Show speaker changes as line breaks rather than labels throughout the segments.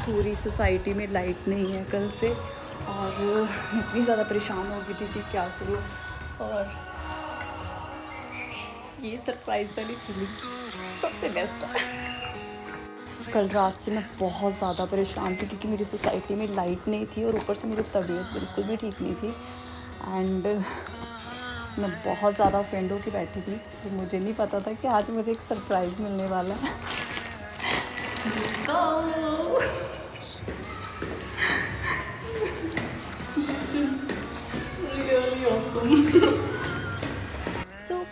पूरी सोसाइटी में लाइट नहीं है कल से, और मैं इतनी ज़्यादा परेशान हो गई थी कि क्या करूँ। और ये सरप्राइज़ वाली फीलिंग सबसे बेस्ट है। कल रात से मैं बहुत ज़्यादा परेशान थी क्योंकि मेरी सोसाइटी में लाइट नहीं थी और ऊपर से मेरी तबीयत बिल्कुल भी ठीक नहीं थी। एंड मैं बहुत ज़्यादा ऑफेंड होकर बैठी थी, तो मुझे नहीं पता था कि आज मुझे एक सरप्राइज़ मिलने वाला है।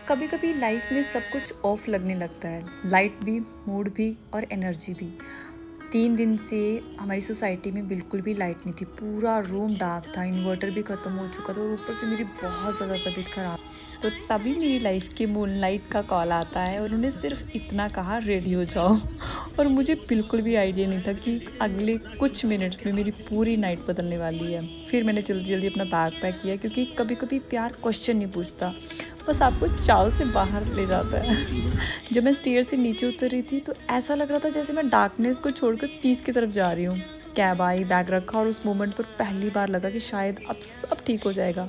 कभी कभी लाइफ में सब कुछ ऑफ लगने लगता है, लाइट भी, मूड भी और एनर्जी भी। 3 दिन से हमारी सोसाइटी में बिल्कुल भी लाइट नहीं थी, पूरा रूम डार्क था, इन्वर्टर भी ख़त्म हो चुका था और ऊपर से मेरी बहुत ज़्यादा तबीयत ख़राब। तो तभी मेरी लाइफ के मूनलाइट का कॉल आता है और उन्होंने सिर्फ इतना कहा, रेडी हो जाओ। और मुझे बिल्कुल भी आइडिया नहीं था कि अगले कुछ मिनट्स में मेरी पूरी नाइट बदलने वाली है। फिर मैंने जल्दी जल्दी अपना बैग पैक किया, क्योंकि कभी कभी प्यार क्वेश्चन नहीं पूछता, बस आपको चाव से बाहर ले जाता है। जब मैं स्टेयर से नीचे उतर रही थी तो ऐसा लग रहा था जैसे मैं डार्कनेस को छोड़कर पीस की तरफ जा रही हूँ। कैब आई, बैग रखा और उस मोमेंट पर पहली बार लगा कि शायद अब सब ठीक हो जाएगा।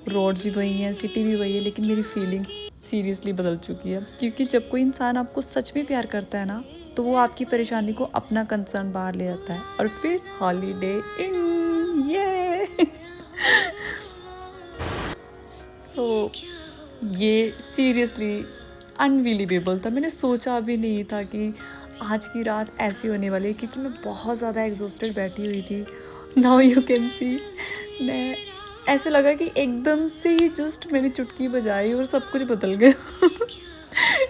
रोड्स भी वही हैं, सिटी भी वही है, लेकिन मेरी फीलिंग्स सीरियसली बदल चुकी है। क्योंकि जब कोई इंसान आपको सच में प्यार करता है ना, तो वो आपकी परेशानी को अपना कंसर्न बाहर ले आता है और फिर हॉलीडे इन ये। सो ये सीरियसली अनबिलीवेबल था। मैंने सोचा भी नहीं था कि आज की रात ऐसी होने वाली है, क्योंकि मैं बहुत ज़्यादा एग्जॉस्टेड बैठी हुई थी। नाउ यू कैन सी, मैं ऐसे लगा कि एकदम से ही जस्ट मैंने चुटकी बजाई और सब कुछ बदल गया।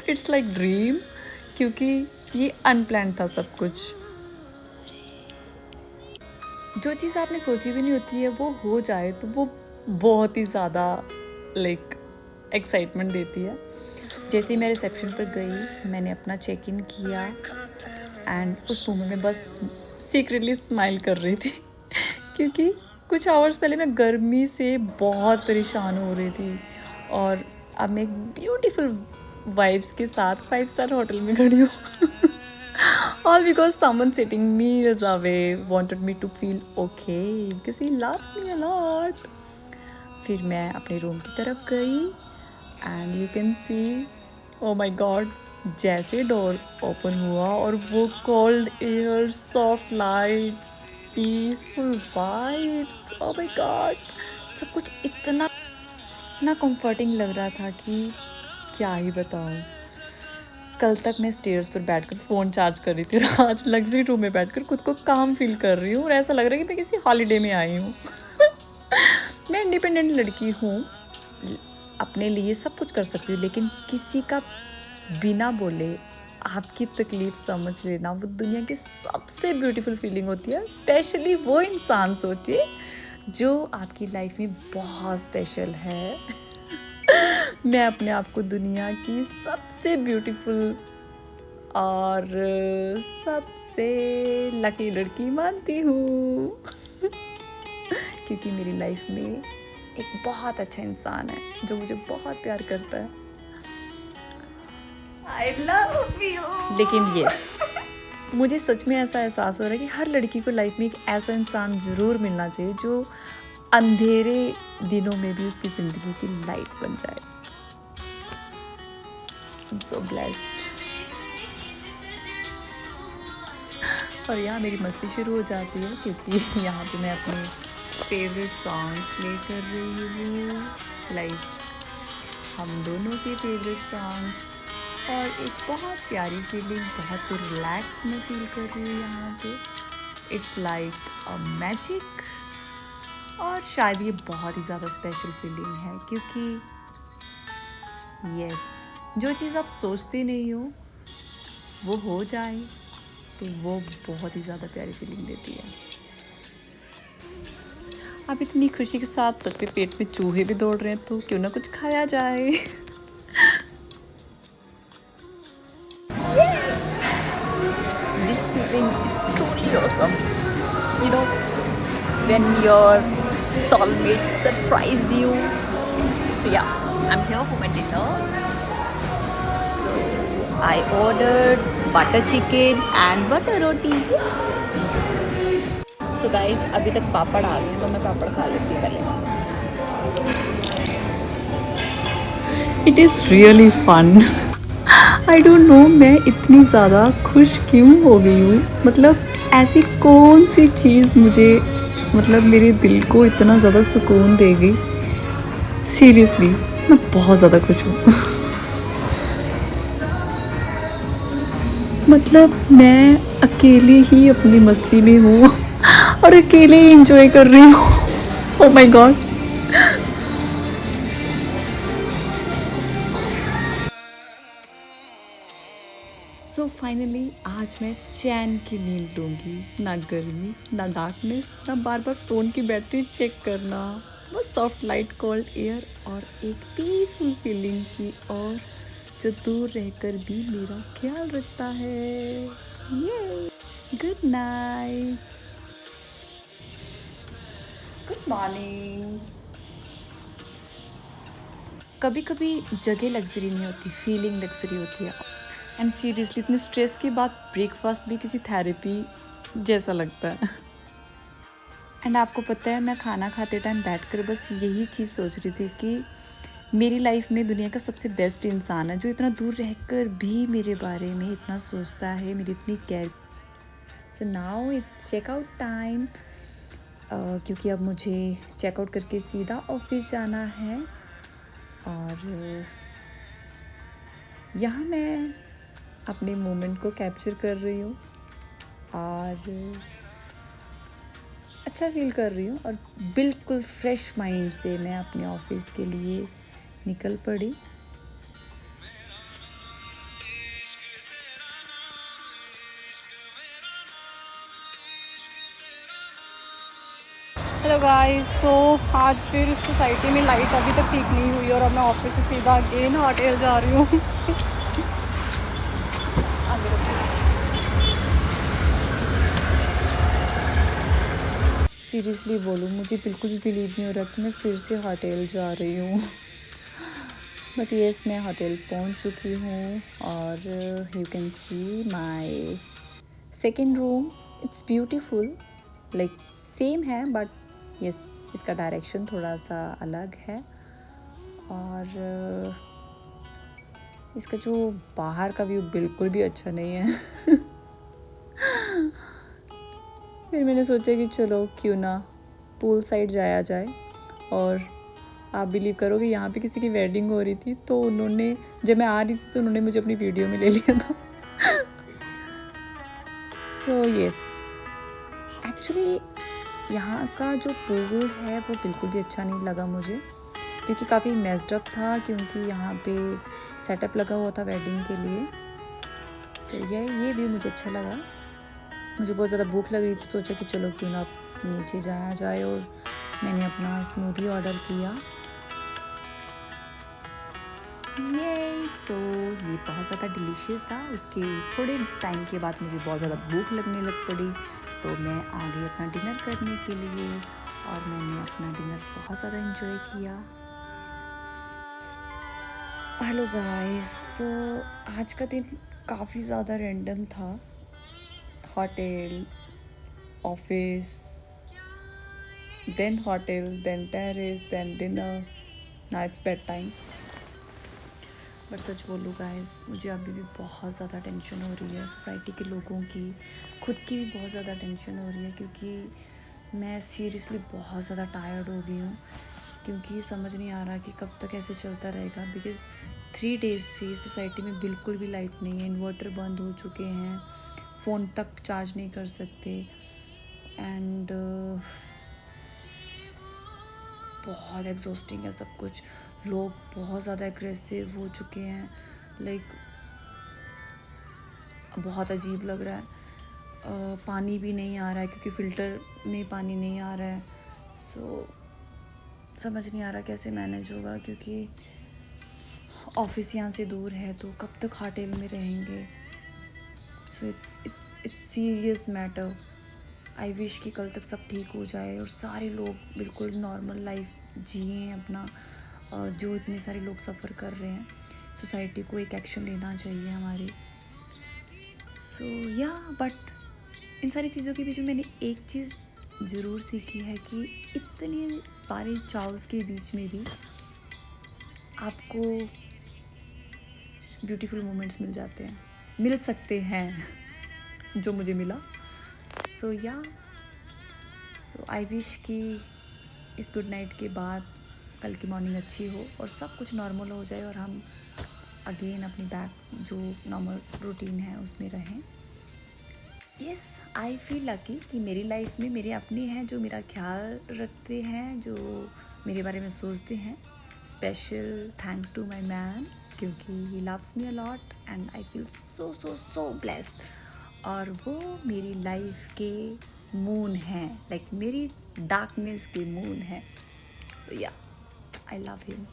इट्स लाइक ड्रीम, क्योंकि ये अनप्लान्ड था सब कुछ। जो चीज़ आपने सोची भी नहीं होती है वो हो जाए तो वो बहुत ही ज़्यादा लाइक एक्साइटमेंट देती है। जैसे ही मैं रिसेप्शन पर गई, मैंने अपना चेक इन किया एंड उस मोमेंट में बस सीक्रेटली स्माइल कर रही थी। क्योंकि कुछ आवर्स पहले मैं गर्मी से बहुत परेशान हो रही थी और अब मैं एक ब्यूटीफुल वाइब्स के साथ 5 स्टार होटल में खड़ी हूँ। All because someone sitting meters away wanted me to feel okay because he loves me a lot. फिर मैं अपने रूम की तरफ गई and you can see, oh my God, जैसे डोर ओपन हुआ और वो cold air, soft light, peaceful vibes, oh my God, सब कुछ इतना कंफर्टिंग लग रहा था कि क्या ही बताऊँ। कल तक मैं स्टेयर्स पर बैठकर फ़ोन चार्ज कर रही थी और आज लग्जरी रूम में बैठकर खुद को काम फील कर रही हूँ और ऐसा लग रहा है कि मैं किसी हॉलीडे में आई हूँ। मैं इंडिपेंडेंट लड़की हूँ, अपने लिए सब कुछ कर सकती हूँ, लेकिन किसी का बिना बोले आपकी तकलीफ़ समझ लेना वो दुनिया की सबसे ब्यूटीफुल फीलिंग होती है। स्पेशली वो इंसान सोचिए जो आपकी लाइफ में बहुत स्पेशल है। मैं अपने आप को दुनिया की सबसे ब्यूटीफुल और सबसे लकी लड़की मानती हूँ। क्योंकि मेरी लाइफ में एक बहुत अच्छा इंसान है जो मुझे बहुत प्यार करता है। I love you। लेकिन ये मुझे सच में ऐसा एहसास हो रहा है कि हर लड़की को लाइफ में एक ऐसा इंसान ज़रूर मिलना चाहिए जो अंधेरे दिनों में भी उसकी ज़िंदगी की लाइट बन जाए। I'm so blessed। और यहाँ मेरी मस्ती शुरू हो जाती है क्योंकि यहाँ पे मैं अपने फेवरेट सॉन्ग्स प्ले कर रही हूँ, लाइक हम दोनों के फेवरेट सॉन्ग, और एक बहुत प्यारी फीलिंग, बहुत रिलैक्स में फील कर रही हूँ यहाँ पे। इट्स लाइक अ मैजिक, और शायद ये बहुत ही ज़्यादा स्पेशल फीलिंग है क्योंकि यस, जो चीज़ आप सोचते नहीं हो वो हो जाए तो वो बहुत ही ज़्यादा प्यारी फीलिंग देती है। अब इतनी खुशी के साथ सबके पेट में चूहे भी दौड़ रहे हैं तो क्यों ना कुछ खाया जाए। This feeling is truly awesome. You know, when your soulmate surprise you. So yeah, I'm here for my dinner. So I ordered butter chicken and butter roti. So guys अभी तक पापड़ आ गए, तो मैं पापड़ खा लेती हूँ पहले। It is really fun. I don't know मैं इतनी ज़्यादा खुश क्यों हो गई हूँ। मतलब ऐसी कौन सी चीज़ मुझे मतलब मेरे दिल को इतना ज़्यादा सुकून देगी। सीरियसली मैं बहुत ज़्यादा खुश हूँ। मतलब मैं अकेले ही अपनी मस्ती में हूँ और अकेले ही इंजॉय कर रही हूँ। Oh my God. So finally आज मैं चैन की नींद लूँगी। ना गर्मी, ना डार्कनेस, ना बार बार फ़ोन की बैटरी चेक करना। बस सॉफ्ट लाइट, कोल्ड एयर और एक पीसफुल फीलिंग की, और जो दूर रहकर भी मेरा ख्याल रखता है। ये गुड नाइट, गुड मॉर्निंग। कभी कभी जगह लग्जरी नहीं होती, फीलिंग लग्जरी होती है। एंड सीरियसली इतने स्ट्रेस के बाद ब्रेकफास्ट भी किसी थेरेपी जैसा लगता है। एंड आपको पता है मैं खाना खाते टाइम बैठकर बस यही चीज़ सोच रही थी कि मेरी लाइफ में दुनिया का सबसे बेस्ट इंसान है जो इतना दूर रहकर भी मेरे बारे में इतना सोचता है, मेरी इतनी care. So now it's checkout time, क्योंकि अब मुझे चेकआउट करके सीधा ऑफिस जाना है। और यहाँ मैं अपने मोमेंट को कैप्चर कर रही हूँ और अच्छा फील कर रही हूँ, और बिल्कुल फ्रेश माइंड से मैं अपने ऑफिस के लिए निकल पड़ी। हेलो गाइस, सो आज फिर सोसाइटी में लाइट अभी तक ठीक नहीं हुई और अब मैं ऑफिस से सीधा अगेन होटल जा रही हूँ। सीरियसली बोलूँ मुझे बिल्कुल भी बिलीव नहीं हो रहा कि मैं फिर से होटल जा रही हूँ। बट येस मैं होटल पहुँच चुकी हूँ और you can see my second room. It's beautiful, like same है बट यस इसका डायरेक्शन थोड़ा सा अलग है। और इसका जो बाहर का व्यू बिल्कुल भी अच्छा नहीं है। फिर मैंने सोचा कि चलो क्यों ना पूल साइड जाया जाए। और आप बिलीव करोगे यहाँ पे किसी की वेडिंग हो रही थी, तो उन्होंने जब मैं आ रही थी तो उन्होंने मुझे अपनी वीडियो में ले लिया था। सो यस एक्चुअली यहाँ का जो पूल है वो बिल्कुल भी अच्छा नहीं लगा मुझे, क्योंकि काफ़ी मेस्ड अप था, क्योंकि यहाँ पे सेटअप लगा हुआ था वेडिंग के लिए। सो ये भी मुझे अच्छा लगा। मुझे बहुत ज़्यादा भूख लग रही थी, सोचा कि चलो क्यों ना नीचे जाया जाए, और मैंने अपना स्मूदी ऑर्डर किया। ये बहुत ज़्यादा डिलीशियस था। उसके थोड़े टाइम के बाद मुझे बहुत ज़्यादा भूख लगने लग पड़ी, तो मैं आ गई अपना डिनर करने के लिए, और मैंने अपना डिनर बहुत ज़्यादा इन्जॉय किया। हेलो गाइस, सो आज का दिन काफ़ी ज़्यादा रैंडम था। Hotel, office, then hotel, then terrace, then dinner, now it's bed time. But सच बोलूँ गाइस, मुझे अभी भी बहुत ज़्यादा टेंशन हो रही है सोसाइटी के लोगों की, खुद की भी बहुत ज़्यादा टेंशन हो रही है, क्योंकि मैं सीरियसली बहुत ज़्यादा टायर्ड हो गई हूँ। क्योंकि समझ नहीं आ रहा कि कब तक ऐसे चलता रहेगा, बिकॉज़ 3 डेज़ से सोसाइटी में बिल्कुल भी लाइट नहीं है, इन्वर्टर बंद हो चुके हैं, फ़ोन तक चार्ज नहीं कर सकते। एंड बहुत एग्जॉस्टिंग है सब कुछ। लोग बहुत ज़्यादा एग्रेसिव हो चुके हैं, लाइक बहुत अजीब लग रहा है। पानी भी नहीं आ रहा है, क्योंकि फ़िल्टर में पानी नहीं आ रहा है। सो समझ नहीं आ रहा कैसे मैनेज होगा, क्योंकि ऑफिस यहाँ से दूर है, तो कब तक होटल में रहेंगे। So it's serious matter. I wish कि कल तक सब ठीक हो जाए और सारे लोग बिल्कुल नॉर्मल लाइफ जिए अपना, जो इतने सारे लोग सफ़र कर रहे हैं। सोसाइटी को एक एक्शन लेना चाहिए हमारी। सो या बट इन सारी चीज़ों के बीच में मैंने एक चीज़ ज़रूर सीखी है कि इतने सारे चाव्स के बीच में भी आपको ब्यूटीफुल मोमेंट्स मिल जाते हैं, मिल सकते हैं जो मुझे मिला। सो आई विश कि इस गुड नाइट के बाद कल की मॉर्निंग अच्छी हो और सब कुछ नॉर्मल हो जाए और हम अगेन अपनी बैक जो नॉर्मल रूटीन है उसमें रहें। यस, आई फील लकी कि मेरी लाइफ में मेरे अपने हैं जो मेरा ख्याल रखते हैं, जो मेरे बारे में सोचते हैं। Special thanks to my man, क्योंकि he loves me a lot and I feel so so so blessed. और वो मेरी लाइफ के मून हैं, लाइक मेरी डार्कनेस के मून है। सो या, आई लव हिम।